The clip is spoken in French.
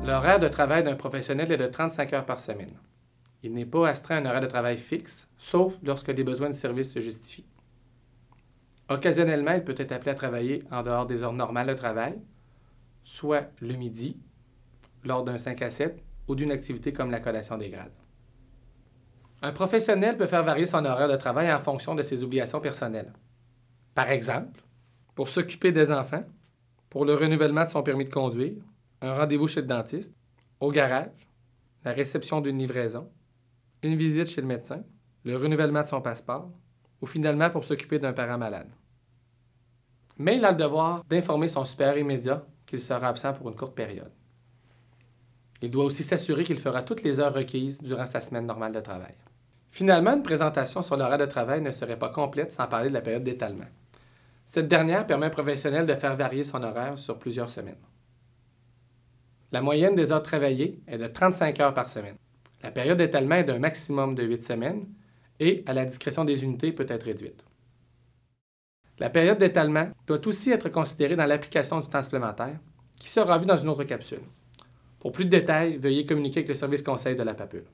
L'horaire de travail d'un professionnel est de 35 heures par semaine. Il n'est pas astreint à un horaire de travail fixe, sauf lorsque les besoins du service se justifient. Occasionnellement, il peut être appelé à travailler en dehors des heures normales de travail, soit le midi, lors d'un 5 à 7, ou d'une activité comme la collation des grades. Un professionnel peut faire varier son horaire de travail en fonction de ses obligations personnelles. Par exemple, pour s'occuper des enfants, pour le renouvellement de son permis de conduire, un rendez-vous chez le dentiste, au garage, la réception d'une livraison, une visite chez le médecin, le renouvellement de son passeport, ou finalement pour s'occuper d'un parent malade. Mais il a le devoir d'informer son supérieur immédiat qu'il sera absent pour une courte période. Il doit aussi s'assurer qu'il fera toutes les heures requises durant sa semaine normale de travail. Finalement, une présentation sur l'horaire de travail ne serait pas complète sans parler de la période d'étalement. Cette dernière permet à un professionnel de faire varier son horaire sur plusieurs semaines. La moyenne des heures travaillées est de 35 heures par semaine. La période d'étalement est d'un maximum de 8 semaines et, à la discrétion des unités, peut être réduite. La période d'étalement doit aussi être considérée dans l'application du temps supplémentaire, qui sera vue dans une autre capsule. Pour plus de détails, veuillez communiquer avec le service conseil de la PAPUL.